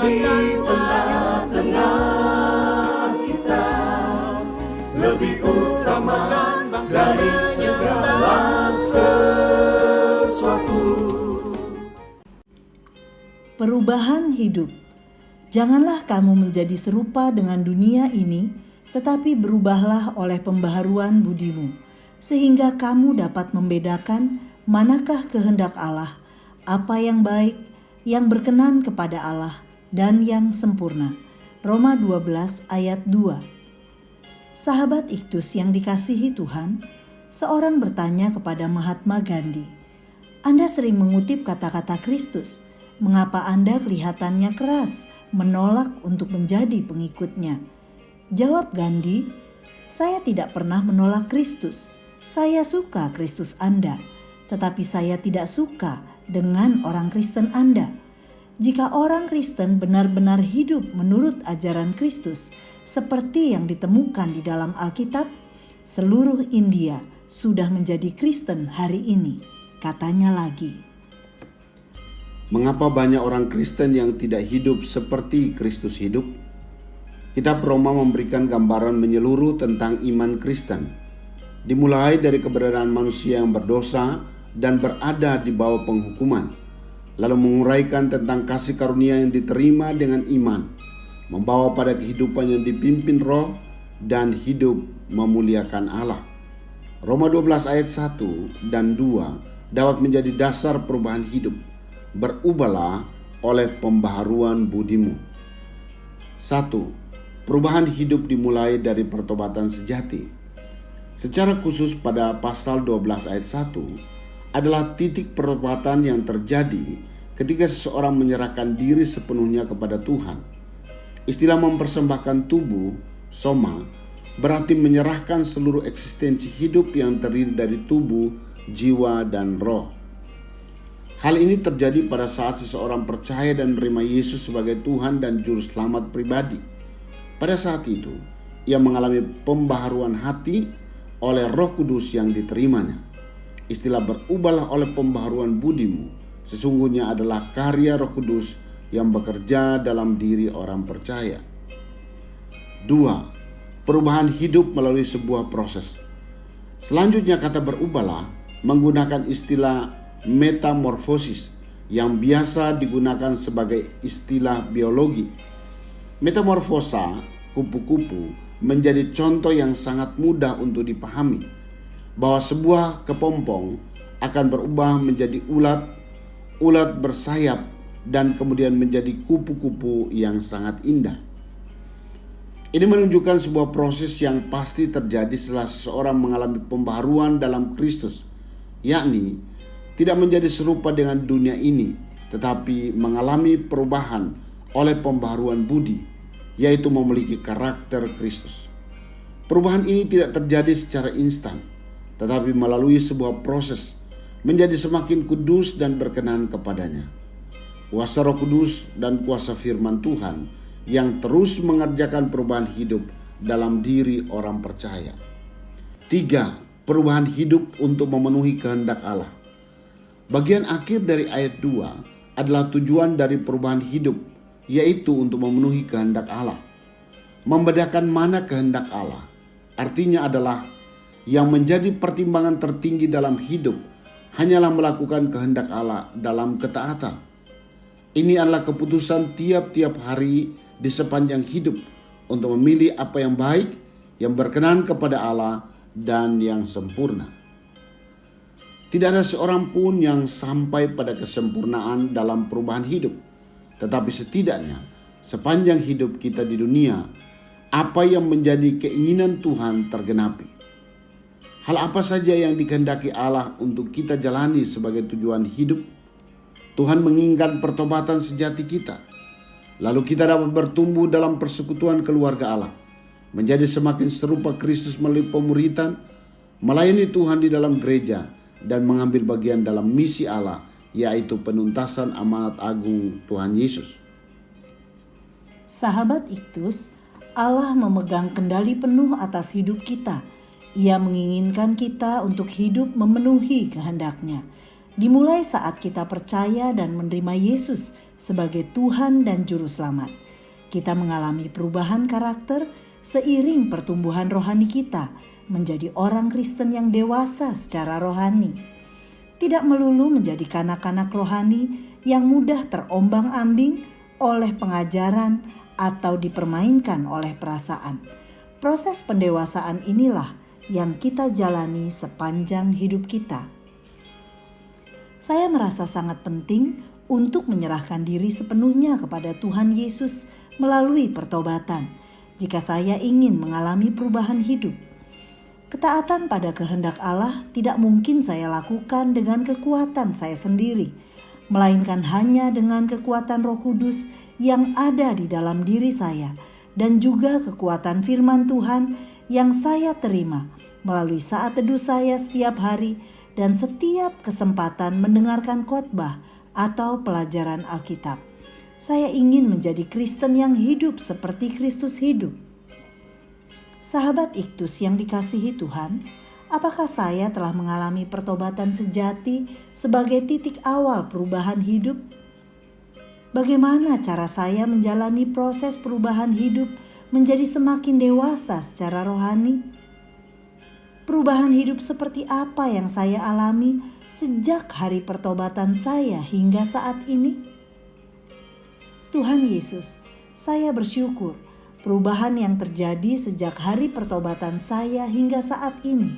di tengah-tengah kita, lebih utama dari segala sesuatu. Perubahan hidup. Janganlah kamu menjadi serupa dengan dunia ini, tetapi berubahlah oleh pembaharuan budimu, sehingga kamu dapat membedakan manakah kehendak Allah, apa yang baik, yang berkenan kepada Allah, dan yang sempurna. Roma 12 ayat 2. Sahabat Iktus yang dikasihi Tuhan, seorang bertanya kepada Mahatma Gandhi, Anda sering mengutip kata-kata Kristus, mengapa Anda kelihatannya keras menolak untuk menjadi pengikutnya? Jawab Gandhi, saya tidak pernah menolak Kristus. Saya suka Kristus Anda, tetapi saya tidak suka dengan orang Kristen Anda. Jika orang Kristen benar-benar hidup menurut ajaran Kristus, seperti yang ditemukan di dalam Alkitab, seluruh India sudah menjadi Kristen hari ini, katanya lagi. Mengapa banyak orang Kristen yang tidak hidup seperti Kristus hidup? Kitab Roma memberikan gambaran menyeluruh tentang iman Kristen, dimulai dari keberadaan manusia yang berdosa dan berada di bawah penghukuman, lalu menguraikan tentang kasih karunia yang diterima dengan iman, membawa pada kehidupan yang dipimpin roh dan hidup memuliakan Allah. Roma 12 ayat 1 dan 2 dapat menjadi dasar perubahan hidup. Berubahlah oleh pembaharuan budimu. 1. Perubahan hidup dimulai dari pertobatan sejati. Secara khusus pada pasal 12 ayat 1 adalah titik pertobatan yang terjadi ketika seseorang menyerahkan diri sepenuhnya kepada Tuhan. Istilah mempersembahkan tubuh, soma, berarti menyerahkan seluruh eksistensi hidup yang terdiri dari tubuh, jiwa, dan roh. Hal ini terjadi pada saat seseorang percaya dan menerima Yesus sebagai Tuhan dan Juru Selamat pribadi. Pada saat itu, ia mengalami pembaharuan hati oleh Roh Kudus yang diterimanya. Istilah berubahlah oleh pembaharuan budimu sesungguhnya adalah karya Roh Kudus yang bekerja dalam diri orang percaya. 2. Perubahan hidup melalui sebuah proses. Selanjutnya kata berubahlah menggunakan istilah metamorfosis yang biasa digunakan sebagai istilah biologi. Metamorfosa kupu-kupu menjadi contoh yang sangat mudah untuk dipahami, bahwa sebuah kepompong akan berubah menjadi ulat, ulat bersayap, dan kemudian menjadi kupu-kupu yang sangat indah. Ini menunjukkan sebuah proses yang pasti terjadi setelah seseorang mengalami pembaharuan dalam Kristus, yakni tidak menjadi serupa dengan dunia ini, tetapi mengalami perubahan oleh pembaharuan budi, yaitu memiliki karakter Kristus. Perubahan ini tidak terjadi secara instan, tetapi melalui sebuah proses menjadi semakin kudus dan berkenan kepadanya. Kuasa Roh Kudus dan kuasa firman Tuhan yang terus mengerjakan perubahan hidup dalam diri orang percaya. 3. Perubahan hidup untuk memenuhi kehendak Allah. Bagian akhir dari ayat 2 adalah tujuan dari perubahan hidup, yaitu untuk memenuhi kehendak Allah. Membedakan mana kehendak Allah artinya adalah yang menjadi pertimbangan tertinggi dalam hidup hanyalah melakukan kehendak Allah dalam ketaatan. Ini adalah keputusan tiap-tiap hari di sepanjang hidup untuk memilih apa yang baik, yang berkenan kepada Allah, dan yang sempurna. Tidak ada seorang pun yang sampai pada kesempurnaan dalam perubahan hidup. Tetapi setidaknya sepanjang hidup kita di dunia, apa yang menjadi keinginan Tuhan tergenapi. Hal apa saja yang dikehendaki Allah untuk kita jalani sebagai tujuan hidup? Tuhan menginginkan pertobatan sejati kita. Lalu kita dapat bertumbuh dalam persekutuan keluarga Allah, menjadi semakin serupa Kristus melalui pemuritan, melayani Tuhan di dalam gereja, dan mengambil bagian dalam misi Allah, yaitu penuntasan amanat agung Tuhan Yesus. Sahabat Iktus, Allah memegang kendali penuh atas hidup kita. Ia menginginkan kita untuk hidup memenuhi kehendak-Nya. Dimulai saat kita percaya dan menerima Yesus sebagai Tuhan dan Juru Selamat. Kita mengalami perubahan karakter seiring pertumbuhan rohani kita menjadi orang Kristen yang dewasa secara rohani. Tidak melulu menjadi kanak-kanak rohani yang mudah terombang-ambing oleh pengajaran atau dipermainkan oleh perasaan. Proses pendewasaan inilah yang kita jalani sepanjang hidup kita. Saya merasa sangat penting untuk menyerahkan diri sepenuhnya kepada Tuhan Yesus melalui pertobatan jika saya ingin mengalami perubahan hidup. Ketaatan pada kehendak Allah tidak mungkin saya lakukan dengan kekuatan saya sendiri, melainkan hanya dengan kekuatan Roh Kudus yang ada di dalam diri saya dan juga kekuatan firman Tuhan yang saya terima melalui saat teduh saya setiap hari dan setiap kesempatan mendengarkan khotbah atau pelajaran Alkitab. Saya ingin menjadi Kristen yang hidup seperti Kristus hidup. Sahabat Iktus yang dikasihi Tuhan, apakah saya telah mengalami pertobatan sejati sebagai titik awal perubahan hidup? Bagaimana cara saya menjalani proses perubahan hidup menjadi semakin dewasa secara rohani? Perubahan hidup seperti apa yang saya alami sejak hari pertobatan saya hingga saat ini? Tuhan Yesus, saya bersyukur perubahan yang terjadi sejak hari pertobatan saya hingga saat ini.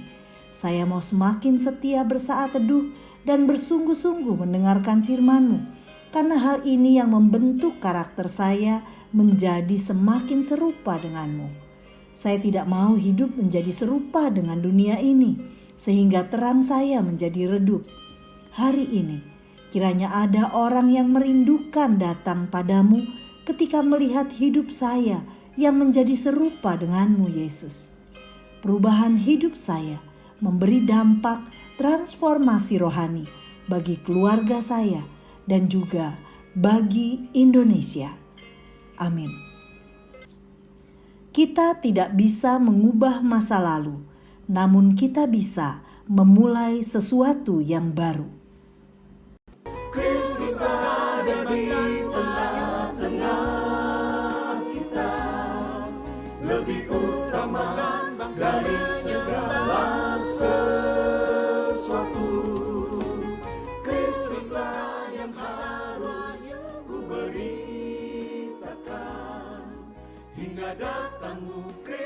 Saya mau semakin setia bersaat teduh dan bersungguh-sungguh mendengarkan firman-Mu, karena hal ini yang membentuk karakter saya menjadi semakin serupa denganmu. Saya tidak mau hidup menjadi serupa dengan dunia ini, sehingga terang saya menjadi redup. Hari ini, kiranya ada orang yang merindukan datang padamu ketika melihat hidup saya yang menjadi serupa denganmu, Yesus. Perubahan hidup saya memberi dampak transformasi rohani bagi keluarga saya dan juga bagi Indonesia. Amin. Kita tidak bisa mengubah masa lalu, namun kita bisa memulai sesuatu yang baru. Kristus ada di tengah-tengah kita, lebih utama dari segala sesuatu. Kristuslah yang harus ku beritakan hingga datangmu Kristus.